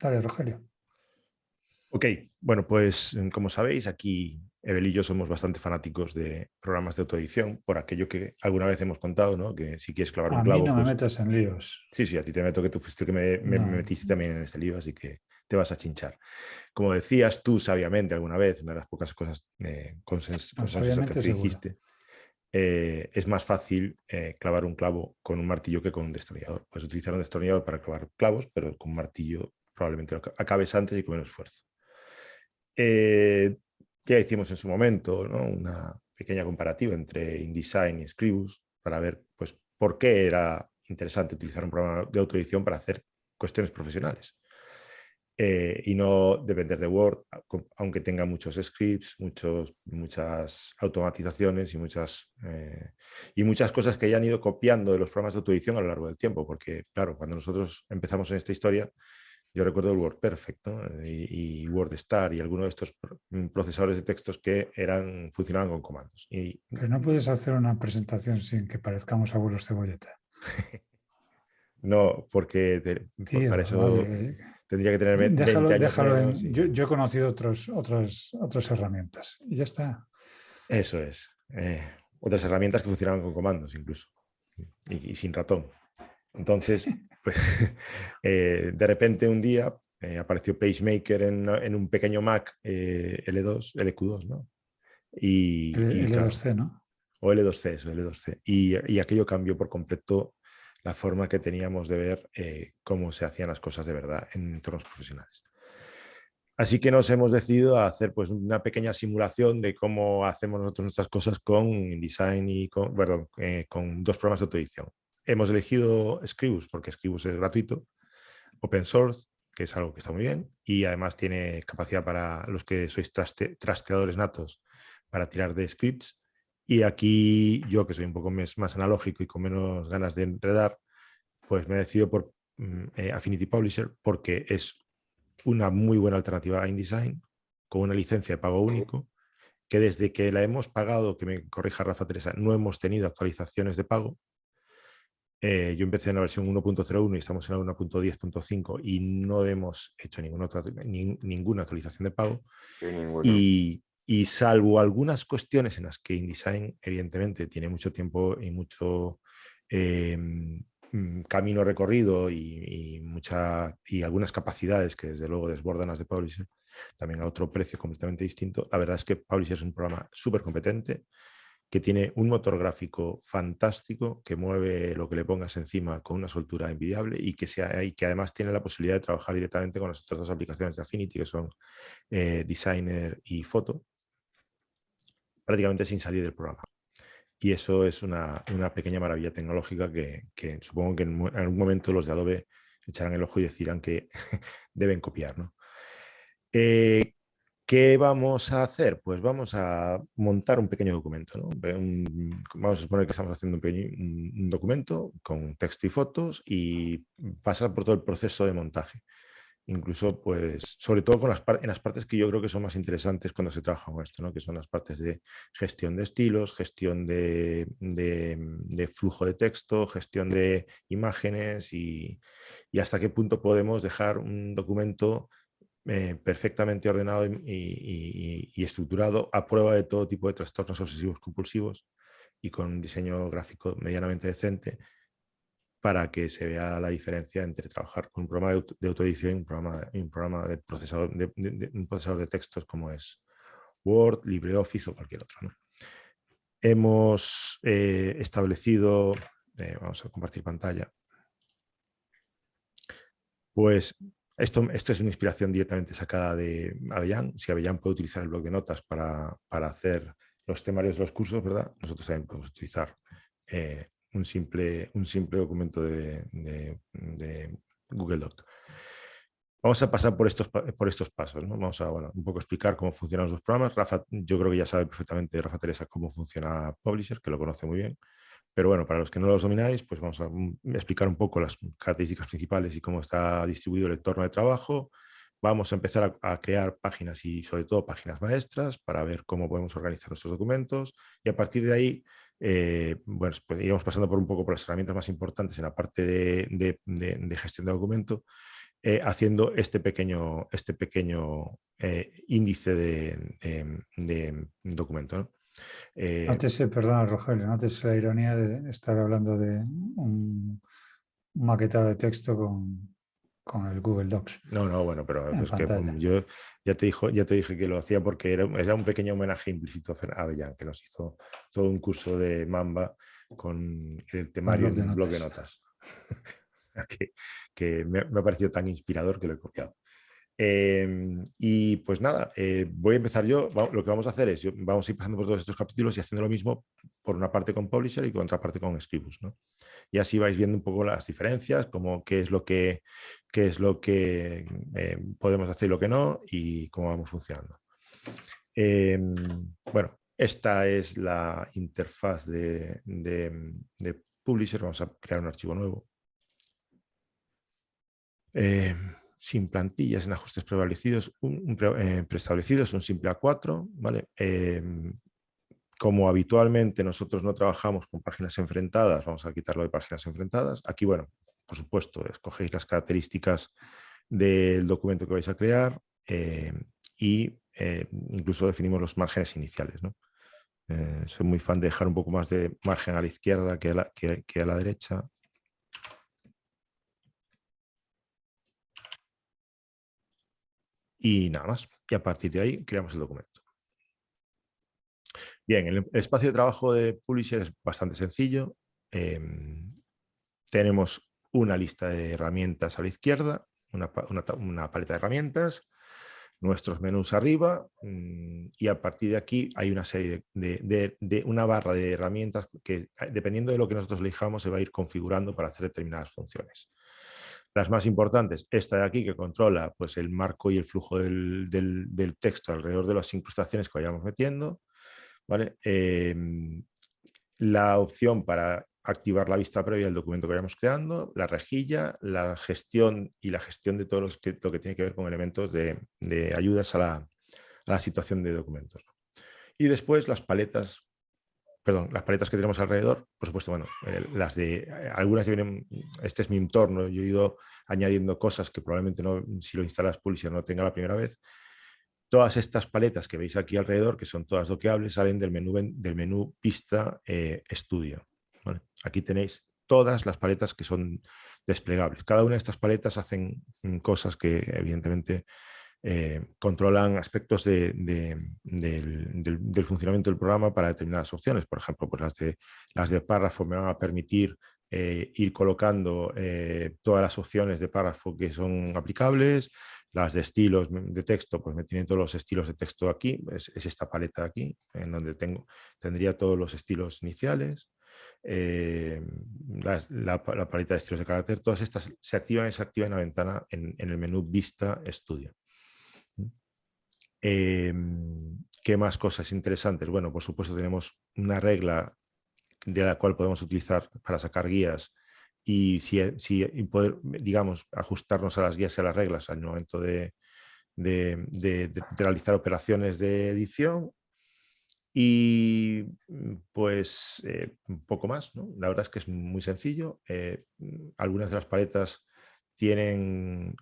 Dale, Rogelio. Ok, bueno, pues como sabéis, aquí Evel y yo somos bastante fanáticos de programas de autoedición, por aquello que alguna vez hemos contado, ¿no? Que si quieres clavar un A mí clavo, no me pues metes en líos. sí, sí, a ti te meto que tú fuiste que me No, metiste también en este lío, así que te vas a chinchar. Como decías tú sabiamente alguna vez, una de las pocas cosas no, con consenso que obviamente tú seguro. dijiste, es más fácil clavar un clavo con un martillo que con un destornillador. Puedes utilizar un destornillador para clavar clavos, pero con un martillo probablemente acabes antes y con menos esfuerzo. Eh, ya hicimos en su momento, ¿no? Una pequeña comparativa entre InDesign y Scribus para ver pues, por qué era interesante utilizar un programa de autoedición para hacer cuestiones profesionales. Y no depender de Word, aunque tenga muchos scripts, muchas automatizaciones y muchas cosas que ya han ido copiando de los programas de autoedición a lo largo del tiempo, porque claro, cuando nosotros empezamos en esta historia, yo recuerdo el WordPerfect, ¿no? y WordStar y algunos de estos procesadores de textos que funcionaban con comandos. Y Pero no puedes hacer una presentación sin que parezcamos abuelos cebolleta. no, porque para Tío, eso vale. tendría que tener 20 Déjalo, años déjalo menos en. y Yo he conocido otras herramientas. Y ya está. eso es. Otras herramientas que funcionaban con comandos incluso y sin ratón. Entonces, pues, de repente un día apareció PageMaker en un pequeño Mac L2, LQ2, ¿no? Y El claro, L2C, ¿no? o L2C, eso, L2C. Y aquello cambió por completo la forma que teníamos de ver cómo se hacían las cosas de verdad en entornos profesionales. Así que nos hemos decidido a hacer pues, una pequeña simulación de cómo hacemos nosotros nuestras cosas con InDesign y con dos programas de autoedición. Hemos elegido Scribus porque Scribus es gratuito, open source, que es algo que está muy bien, y además tiene capacidad para los que sois trasteadores natos para tirar de scripts. Y aquí yo, que soy un poco más analógico y con menos ganas de enredar, pues me decido por Affinity Publisher porque es una muy buena alternativa a InDesign con una licencia de pago único que desde que la hemos pagado, que me corrija Rafa Teresa, no hemos tenido actualizaciones de pago. Yo empecé en la versión 1.01 y estamos en la 1.10.5 y no hemos hecho ninguna actualización de pago. Sí, ninguno. Y salvo algunas cuestiones en las que InDesign evidentemente tiene mucho tiempo y mucho eh, camino recorrido y algunas capacidades que desde luego desbordan las de Publisher, también a otro precio completamente distinto. La verdad es que Publisher es un programa súper competente, que tiene un motor gráfico fantástico, que mueve lo que le pongas encima con una soltura envidiable y que además tiene la posibilidad de trabajar directamente con las otras dos aplicaciones de Affinity, que son Designer y Photo, prácticamente sin salir del programa. Y eso es una pequeña maravilla tecnológica que supongo que en algún momento los de Adobe echarán el ojo y decirán que deben copiar, ¿no? ¿Qué vamos a hacer? Pues vamos a montar un pequeño documento, ¿no? Vamos a suponer que estamos haciendo un documento con texto y fotos y pasar por todo el proceso de montaje. Incluso, pues, sobre todo en las partes que yo creo que son más interesantes cuando se trabaja con esto, ¿no? Que son las partes de gestión de estilos, gestión de flujo de texto, gestión de imágenes y hasta qué punto podemos dejar un documento perfectamente ordenado y estructurado a prueba de todo tipo de trastornos obsesivos compulsivos y con un diseño gráfico medianamente decente para que se vea la diferencia entre trabajar con un programa de autoedición y un programa de procesador un procesador de textos como es Word, LibreOffice o cualquier otro, ¿no? Hemos establecido, vamos a compartir pantalla, pues esto es una inspiración directamente sacada de Avellán. Si Avellán puede utilizar el bloc de notas para hacer los temarios de los cursos, ¿verdad? Nosotros también podemos utilizar un simple documento de Google Doc. Vamos a pasar por estos pasos, ¿no? Vamos a un poco explicar cómo funcionan los programas. Rafa, yo creo que ya sabe perfectamente, Rafa Teresa, cómo funciona Publisher, que lo conoce muy bien. Pero bueno, para los que no los domináis, pues vamos a explicar un poco las características principales y cómo está distribuido el entorno de trabajo. Vamos a empezar a crear páginas y sobre todo páginas maestras para ver cómo podemos organizar nuestros documentos y a partir de ahí, bueno, pues iremos pasando por un poco por las herramientas más importantes en la parte de gestión de documento haciendo este pequeño índice de documento, ¿no? Nótese, perdona, Rogelio, nótese la ironía de estar hablando de un maquetado de texto con el Google Docs No, bueno, pero en es que pantalla. yo ya te dije que lo hacía porque era un pequeño homenaje implícito a Avellán, que nos hizo todo un curso de Mamba con el Con el temario bloc en de un blog de notas. notas, que me ha parecido tan inspirador que lo he copiado. Y pues nada, voy a empezar yo. Lo que vamos a hacer es, vamos a ir pasando por todos estos capítulos y haciendo lo mismo por una parte con Publisher y por otra parte con Scribus, ¿no? Y así vais viendo un poco las diferencias, como qué es lo que podemos hacer y lo que no, y cómo vamos funcionando. Bueno, esta es la interfaz de Publisher. Vamos a crear un archivo nuevo. Sin plantillas en ajustes preestablecidos, preestablecidos, un simple A4, ¿vale? Como habitualmente nosotros no trabajamos con páginas enfrentadas, vamos a quitarlo de páginas enfrentadas. Aquí, bueno, por supuesto, escogéis las características del documento que vais a crear y incluso definimos los márgenes iniciales, ¿no? Soy muy fan de dejar un poco más de margen a la izquierda que a la derecha. Y nada más. Y a partir de ahí creamos el documento. Bien, el espacio de trabajo de Publisher es bastante sencillo. Tenemos una lista de herramientas a la izquierda, una paleta de herramientas, nuestros menús arriba, y a partir de aquí hay una serie de una barra de herramientas que, dependiendo de lo que nosotros elijamos, se va a ir configurando para hacer determinadas funciones. Las más importantes, esta de aquí, que controla pues, el marco y el flujo del texto alrededor de las incrustaciones que vayamos metiendo, ¿vale? La opción para activar la vista previa del documento que vayamos creando, la rejilla, la gestión de todo lo que tiene que ver con elementos de ayudas a la situación de documentos. Y después las paletas que tenemos alrededor, por supuesto, bueno, algunas vienen, este es mi entorno, yo he ido añadiendo cosas que probablemente no, si lo instalas Publisher no tenga la primera vez. Todas estas paletas que veis aquí alrededor, que son todas doqueables, salen del menú Vista Estudio. ¿Vale? Aquí tenéis todas las paletas que son desplegables. Cada una de estas paletas hacen cosas que evidentemente controlan aspectos del funcionamiento del programa para determinadas opciones. Por ejemplo, pues las de párrafo me van a permitir ir colocando todas las opciones de párrafo que son aplicables. Las de estilos de texto, pues me tienen todos los estilos de texto aquí. Es esta paleta de aquí, en donde tendría todos los estilos iniciales. La paleta de estilos de carácter, todas estas se activan y se activan en la ventana en el menú Vista Estudio. ¿Qué más cosas interesantes? Bueno, por supuesto tenemos una regla de la cual podemos utilizar para sacar guías y poder, digamos, ajustarnos a las guías y a las reglas al momento de realizar operaciones de edición. Y pues un poco más, ¿no? La verdad es que es muy sencillo. Algunas de las paletas tienen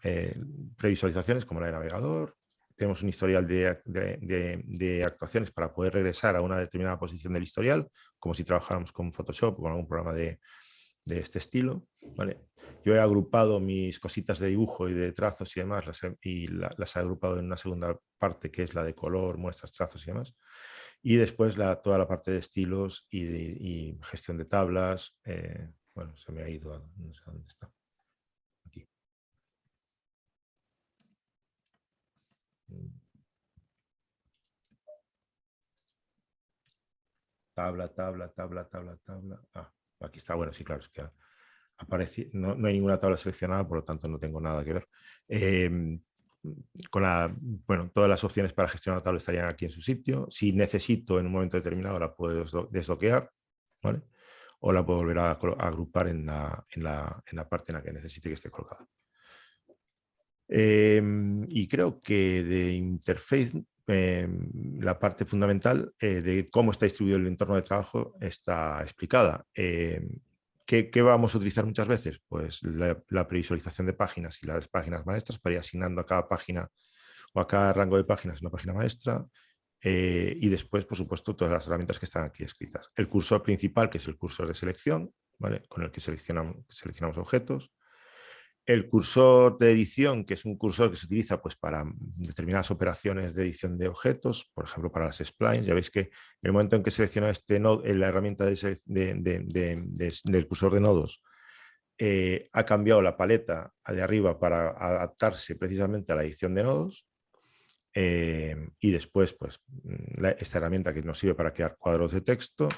previsualizaciones como la de navegador. Tenemos un historial de actuaciones para poder regresar a una determinada posición del historial, como si trabajáramos con Photoshop o con algún programa de este estilo, ¿vale? Yo he agrupado mis cositas de dibujo y de trazos y demás, las he agrupado en una segunda parte que es la de color, muestras, trazos y demás. Y después toda la parte de estilos y gestión de tablas. Bueno, se me ha ido, no sé dónde está. Aquí. Tabla. Ah, aquí está. Bueno, sí, claro, es que aparece, no hay ninguna tabla seleccionada, por lo tanto no tengo nada que ver. Bueno, todas las opciones para gestionar la tabla estarían aquí en su sitio. Si necesito en un momento determinado la puedo desbloquear, ¿vale? O la puedo volver a agrupar en la parte en la que necesite que esté colocada. Y creo que de interface, la parte fundamental de cómo está distribuido el entorno de trabajo está explicada. ¿Qué ¿Qué vamos a utilizar muchas veces? Pues la previsualización de páginas y las páginas maestras para ir asignando a cada página o a cada rango de páginas una página maestra. Y después, por supuesto, todas las herramientas que están aquí escritas. El cursor principal, que es el cursor de selección, ¿vale? Con el que seleccionamos objetos. El cursor de edición, que es un cursor que se utiliza pues, para determinadas operaciones de edición de objetos, por ejemplo, para las splines. Ya veis que en el momento en que selecciono este nodo, la herramienta del cursor de nodos, ha cambiado la paleta de arriba para adaptarse precisamente a la edición de nodos. Y después, pues, esta herramienta que nos sirve para crear cuadros de texto,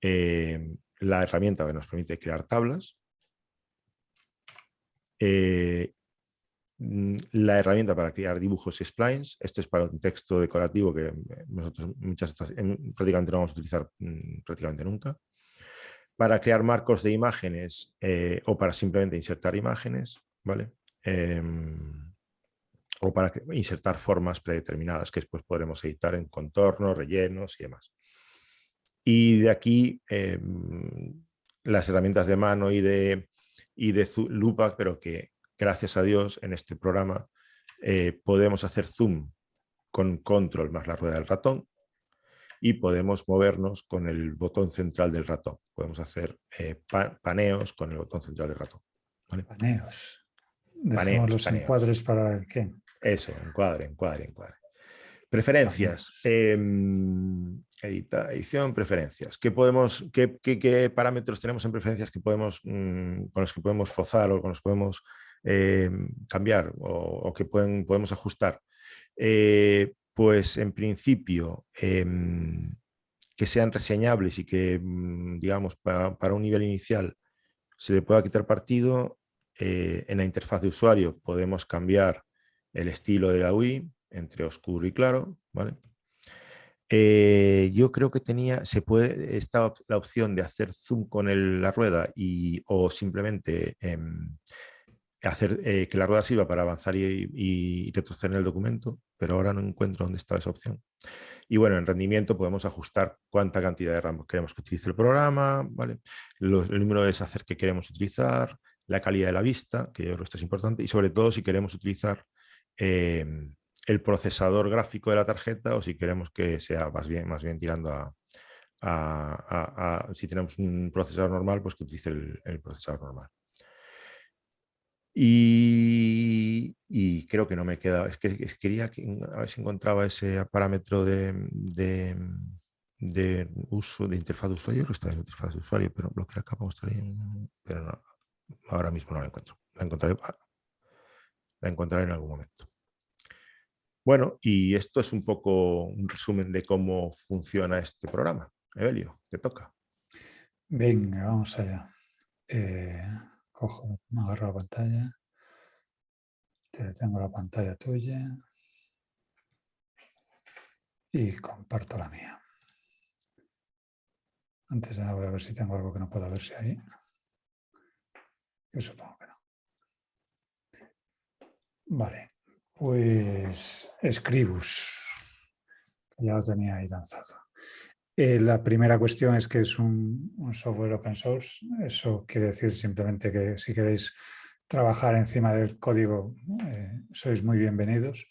la herramienta que nos permite crear tablas, la herramienta para crear dibujos y splines. Esto es para un texto decorativo que nosotros prácticamente no vamos a utilizar prácticamente nunca. Para crear marcos de imágenes o para simplemente insertar imágenes, ¿vale? O para insertar formas predeterminadas que después podremos editar en contornos, rellenos y demás. Y de aquí las herramientas de mano y de lupa, pero que gracias a Dios en este programa podemos hacer zoom con control más la rueda del ratón y podemos movernos con el botón central del ratón. Podemos hacer paneos con el botón central del ratón. ¿Vale? Paneos. Dejemos los encuadres para el qué. Eso, encuadre. Preferencias. Edición, preferencias. ¿Qué parámetros tenemos en preferencias que podemos, con los que podemos forzar o con los que podemos cambiar o que podemos ajustar? Pues en principio que sean reseñables y que, digamos, para un nivel inicial se le pueda quitar partido. En la interfaz de usuario podemos cambiar el estilo de la UI entre oscuro y claro, ¿vale? Yo creo que estaba la opción de hacer zoom con la rueda o simplemente hacer que la rueda sirva para avanzar y retroceder en el documento, pero ahora no encuentro dónde está esa opción. Y bueno, en rendimiento podemos ajustar cuánta cantidad de RAM queremos que utilice el programa, ¿vale? El número de deshacer que queremos utilizar, la calidad de la vista, que yo creo que esto es importante, y sobre todo si queremos utilizar el procesador gráfico de la tarjeta o si queremos que sea más bien tirando si tenemos un procesador normal, pues que utilice el procesador normal. Y creo que no me queda, quería a ver si encontraba ese parámetro de uso de interfaz de usuario, está en interfaz de usuario, pero bloquear capa pero no, ahora mismo no la encuentro. La encontraré en algún momento. Bueno, y esto es un poco un resumen de cómo funciona este programa. Evelio, te toca. Venga, vamos allá. Me agarro la pantalla. Tengo la pantalla tuya. Y comparto la mía. Antes de nada voy a ver si tengo algo que no pueda verse ahí. Yo supongo que no. Vale, pues Scribus. Ya lo tenía ahí lanzado. La primera cuestión es que es un software open source. Eso quiere decir simplemente que si queréis trabajar encima del código, sois muy bienvenidos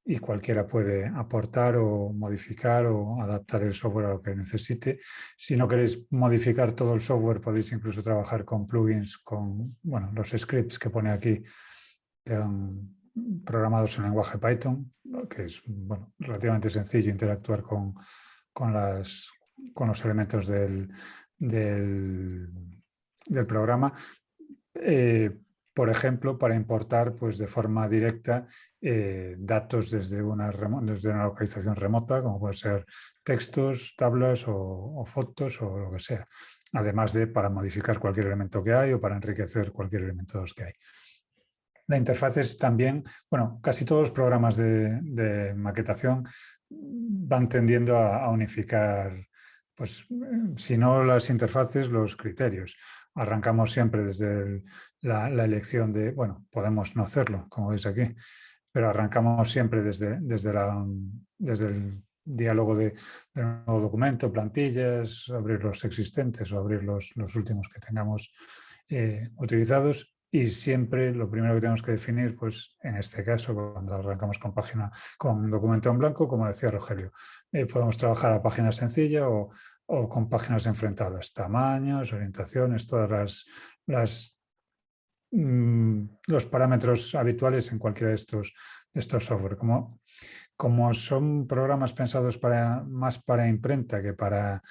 y cualquiera puede aportar o modificar o adaptar el software a lo que necesite. Si no queréis modificar todo el software, podéis incluso trabajar con plugins, con los scripts que pone aquí, programados en lenguaje Python, que es relativamente sencillo interactuar con los elementos del programa. Por ejemplo, para importar de forma directa datos desde una localización remota, como puede ser textos, tablas o fotos o lo que sea. Además de para modificar cualquier elemento que hay o para enriquecer cualquier elemento que hay. La interfaz es también, casi todos los programas de maquetación van tendiendo a unificar, si no las interfaces, los criterios. Arrancamos siempre desde la elección de, podemos no hacerlo, como veis aquí, pero arrancamos siempre desde diálogo de un nuevo documento, plantillas, abrir los existentes o abrir los últimos que tengamos utilizados. Y siempre lo primero que tenemos que definir, pues en este caso, cuando arrancamos con un documento en blanco, como decía Rogelio, podemos trabajar a página sencilla o con páginas enfrentadas, tamaños, orientaciones, todas los parámetros habituales en cualquiera de estos software. Como son programas pensados más para imprenta que para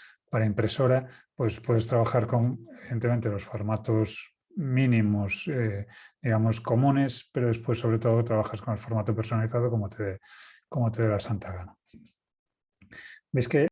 impresora, pues puedes trabajar con, evidentemente, los formatos mínimos, digamos, comunes, pero después, sobre todo, trabajas con el formato personalizado como te dé la santa gana. ¿Veis que